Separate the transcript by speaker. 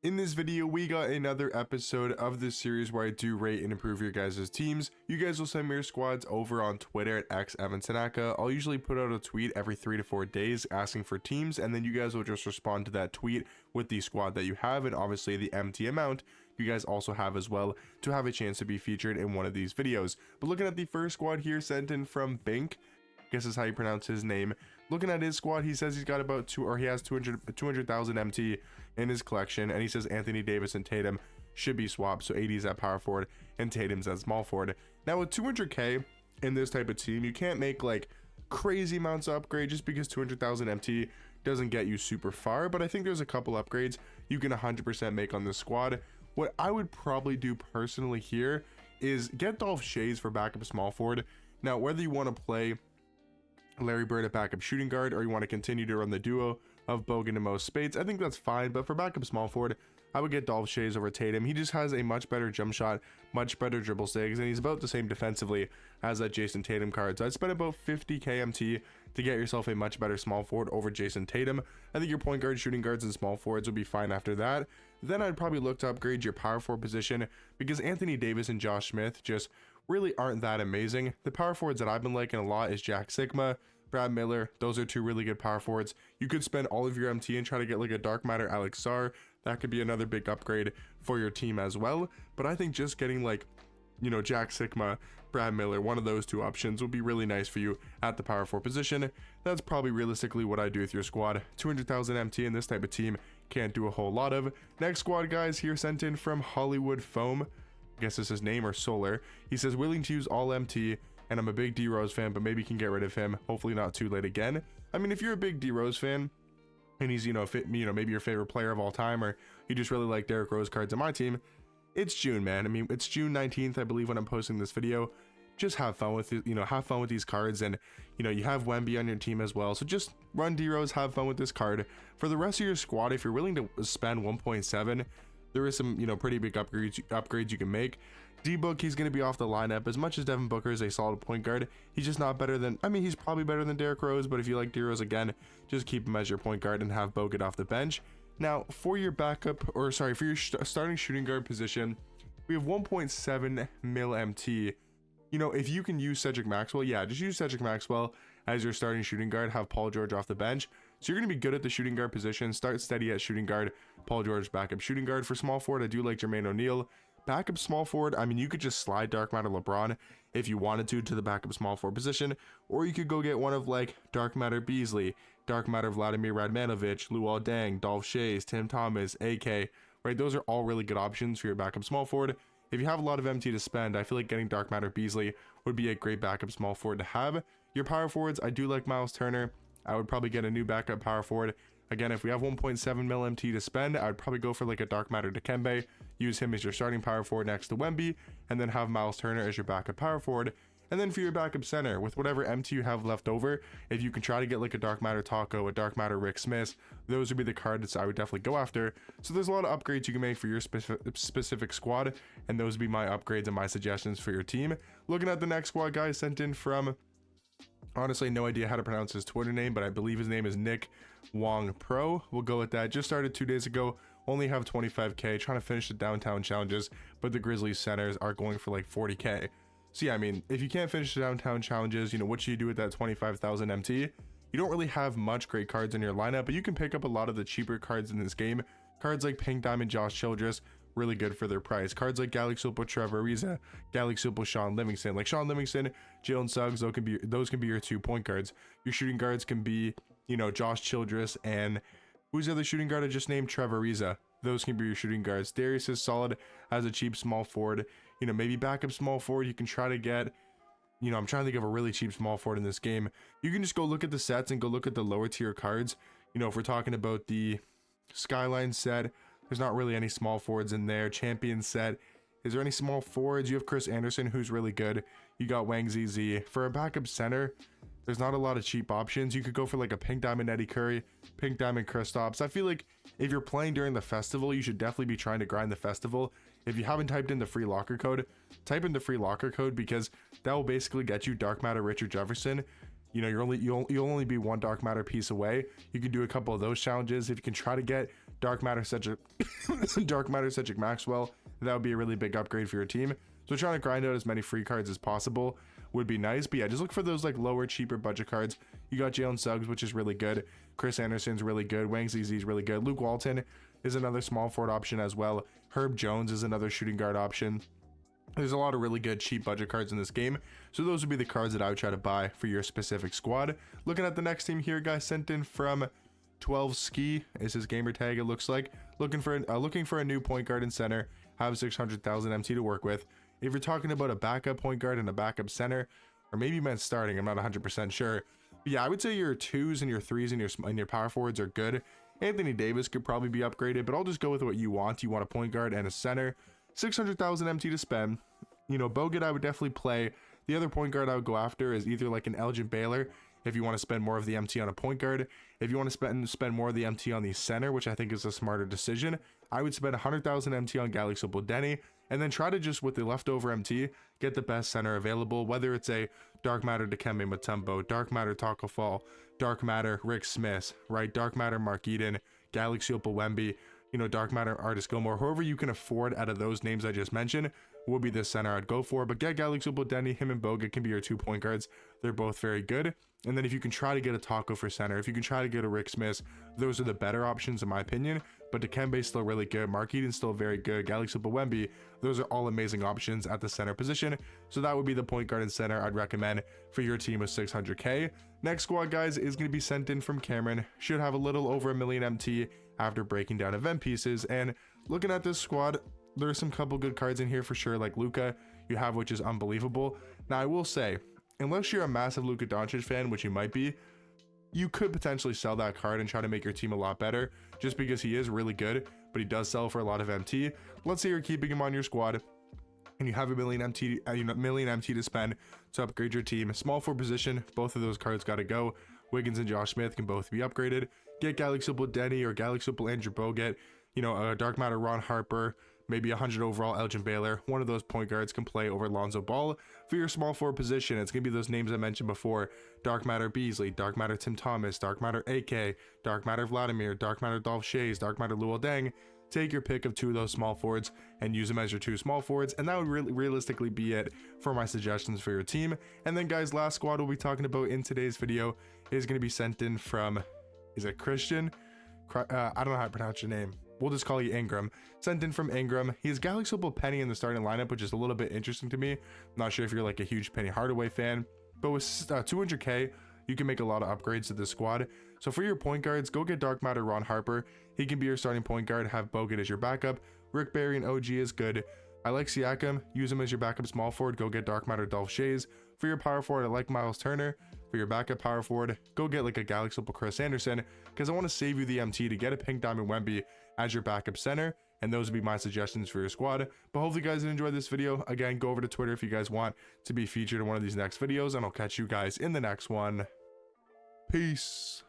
Speaker 1: In this video, we got another episode of this series where I do rate and improve your guys' teams. You guys will send me your squads over on Twitter at xevantanaka. I'll usually put out a tweet every 3 to 4 days asking for teams, and then you guys will just respond to that tweet with the squad that you have, and obviously the MT amount you guys also have as well to have a chance to be featured in one of these videos. But looking at the first squad here, sent in from Bink, I guess is how you pronounce his name. Looking at his squad, he says he's got about 200,000 MT in his collection, and he says Anthony Davis and Tatum should be swapped, so AD's at power forward and Tatum's at small forward. Now with 200k in this type of team, you can't make like crazy amounts of upgrade just because 200,000 MT doesn't get you super far, but I think there's a couple upgrades you can 100% make on this squad. What I would probably do personally here is get Dolph Shays for backup small forward. Now whether you want to play Larry Bird at backup shooting guard, or you want to continue to run the duo of Bogan and Mo Spades, I think that's fine. But for backup small forward, I would get Dolph Shays over Tatum. He just has a much better jump shot, much better dribble stigs, and he's about the same defensively as that Jason Tatum card. So I'd spend about 50 KMT to get yourself a much better small forward over Jason Tatum. I think your point guard, shooting guards, and small forwards would be fine after that. Then I'd probably look to upgrade your power forward position, because Anthony Davis and Josh Smith just really aren't that amazing. The power forwards that I've been liking a lot is Jack Sigma, Brad Miller. Those are two really good power forwards. You could spend all of your MT and try to get like a dark matter Alex Sarr. That could be another big upgrade for your team as well. But I think just getting like, you know, Jack Sigma, Brad Miller, one of those two options would be really nice for you at the power forward position. That's probably realistically what I do with your squad. 200,000 MT in this type of team can't do a whole lot of. Next squad, guys, here sent in from Hollywood Foam, I guess this is his name, or Solar. He says willing to use all MT, and I'm a big D Rose fan, but maybe can get rid of him, hopefully not too late again. I mean, if you're a big D Rose fan and he's, maybe your favorite player of all time, or you just really like Derrick Rose cards in my team, it's June, man. I mean, it's June 19th, I believe, when I'm posting this video. Just have fun with it, have fun with these cards, and you have Wemby on your team as well, so just run D Rose, have fun with this card. For the rest of your squad, if you're willing to spend 1.7, there is some pretty big upgrades you can make. D-Book, he's going to be off the lineup. As much as Devin Booker is a solid point guard, he's just not better than, I mean, he's probably better than Derrick Rose, but if you like D Rose again, just keep him as your point guard and have Bogut off the bench. Now for your backup, or sorry, for your starting shooting guard position, we have 1.7 mil MT. If you can use Cedric Maxwell, yeah, just use Cedric Maxwell as your starting shooting guard, have Paul George off the bench. So you're going to be good at the shooting guard position, start steady at shooting guard, Paul George backup shooting guard. For small forward, I do like Jermaine O'Neal. Backup small forward, I mean, you could just slide Dark Matter LeBron if you wanted to the backup small forward position, or you could go get one of like Dark Matter Beasley, Dark Matter Vladimir Radmanovic, Luol Deng, Dolph Shays, Tim Thomas, AK, right? Those are all really good options for your backup small forward. If you have a lot of MT to spend, I feel like getting Dark Matter Beasley would be a great backup small forward to have. Your power forwards, I do like Miles Turner. I would probably get a new backup power forward. Again, if we have 1.7 mil MT to spend, I would probably go for like a Dark Matter Dikembe, use him as your starting power forward next to Wemby, and then have Miles Turner as your backup power forward. And then for your backup center, with whatever MT you have left over, if you can try to get like a Dark Matter Taco, a Dark Matter Rick Smith, those would be the cards I would definitely go after. So there's a lot of upgrades you can make for your specific squad, and those would be my upgrades and my suggestions for your team. Looking at the next squad, guys, sent in from, honestly, no idea how to pronounce his Twitter name, but I believe his name is Nick Wong Pro. We'll go with that. Just started 2 days ago, only have 25k, trying to finish the downtown challenges, but the Grizzlies centers are going for like 40k. So yeah, I mean, if you can't finish the downtown challenges, what should you do with that 25,000 MT? You don't really have much great cards in your lineup, but you can pick up a lot of the cheaper cards in this game. Cards like Pink Diamond Josh Childress, really good for their price. Cards like Galaxy Opal Trevor Ariza, Galaxy Opal Sean Livingston, like Sean Livingston, Jalen Suggs, those can be your 2 point guards. Your shooting guards can be, Josh Childress, and who's the other shooting guard I just named? Trevor Ariza. Those can be your shooting guards. Darius is solid as a cheap small forward. Maybe backup small forward you can try to get. I'm trying to think of a really cheap small forward in this game. You can just go look at the sets and go look at the lower tier cards. If we're talking about the Skyline set, there's not really any small forwards in there. Champion set, is there any small forwards? You have Chris Anderson, who's really good. You got Wang ZZ. For a backup center, there's not a lot of cheap options. You could go for like a Pink Diamond Eddie Curry, Pink Diamond Kristaps. I feel like if you're playing during the festival, you should definitely be trying to grind the festival. If you haven't typed in the free locker code, type in the free locker code, because that will basically get you Dark Matter Richard Jefferson. You'll only be 1 Dark Matter piece away. You can do a couple of those challenges. If you can try to get Dark Matter Cedric, Dark Matter Cedric Maxwell. That would be a really big upgrade for your team. So trying to grind out as many free cards as possible would be nice. But yeah, just look for those like lower, cheaper budget cards. You got Jalen Suggs, which is really good. Chris Anderson's really good. Wang Ziz's really good. Luke Walton is another small forward option as well. Herb Jones is another shooting guard option. There's a lot of really good cheap budget cards in this game, so those would be the cards that I would try to buy for your specific squad. Looking at the next team here, guys, sent in from 12 Ski is his gamer tag, it looks like. Looking for a new point guard and center. Have 600,000 MT to work with. If you're talking about a backup point guard and a backup center, or maybe you meant starting, I'm not 100% sure. But yeah, I would say your 2s and your 3s and your power forwards are good. Anthony Davis could probably be upgraded, but I'll just go with what you want. You want a point guard and a center. 600,000 MT to spend. You know, Bogut I would definitely play. The other point guard I would go after is either like an Elgin Baylor, if you want to spend more of the MT on a point guard. If you want to spend more of the MT on the center, which I think is a smarter decision, I would spend 100,000 MT on Galaxy Denny, and then try to just, with the leftover MT, get the best center available, whether it's a Dark Matter Dikembe Mutombo, Dark Matter Taco Fall, Dark Matter Rick Smith, right? Dark Matter Mark Eden, Galaxy Wemby, you know, Dark Matter Artist Gilmore, whoever you can afford out of those names I just mentioned will be the center I'd go for. But get Galaxy Denny, him and Bogut can be your 2 point guards. They're both very good. And then if you can try to get a Taco for center, if you can try to get a Rick Smith, those are the better options in my opinion. But Dikembe's still really good. Mark Eden's still very good. Galaxy Wemby, those are all amazing options at the center position. So that would be the point guard and center I'd recommend for your team of 600k. Next squad, guys, is going to be sent in from Cameron. Should have a little over 1 million MT after breaking down event pieces. And looking at this squad, there are some couple good cards in here for sure, like Luka you have, which is unbelievable. Now I will say, unless you're a massive Luka Doncic fan, which you might be, you could potentially sell that card and try to make your team a lot better, just because he is really good, but he does sell for a lot of MT. Let's say you're keeping him on your squad and you have a million MT, million MT to spend to upgrade your team. Small forward position, both of those cards got to go. Wiggins and Josh Smith can both be upgraded. Get Galaxy Denny or Galaxy Andrew Bogut, you know, a Dark Matter Ron Harper, maybe 100 overall Elgin Baylor. One of those point guards can play over Lonzo Ball. For your small forward position, it's going to be those names I mentioned before. Dark Matter Beasley, Dark Matter Tim Thomas, Dark Matter AK, Dark Matter Vladimir, Dark Matter Dolph Shays, Dark Matter Luol Deng. Take your pick of 2 of those small forwards and use them as your 2 small forwards, and that would realistically be it for my suggestions for your team. And then, guys, last squad we'll be talking about in today's video is going to be sent in from, is it Christian? I don't know how to pronounce your name. We'll just call you Ingram. Sent in from Ingram. He has Galaxy Penny in the starting lineup, which is a little bit interesting to me. I'm not sure if you're like a huge Penny Hardaway fan, but with 200k, you can make a lot of upgrades to this squad. So for your point guards, go get Dark Matter Ron Harper. He can be your starting point guard. Have Bogut as your backup. Rick Barry and OG is good. I like Siakam. Use him as your backup small forward. Go get Dark Matter Dolph Shays. For your power forward, I like Miles Turner. For your backup power forward, go get like a Galaxy Chris Anderson, because I want to save you the MT to get a Pink Diamond Wemby as your backup center. And those would be my suggestions for your squad. But hopefully you guys enjoyed this video. Again, go over to Twitter if you guys want to be featured in one of these next videos, and I'll catch you guys in the next one. Peace.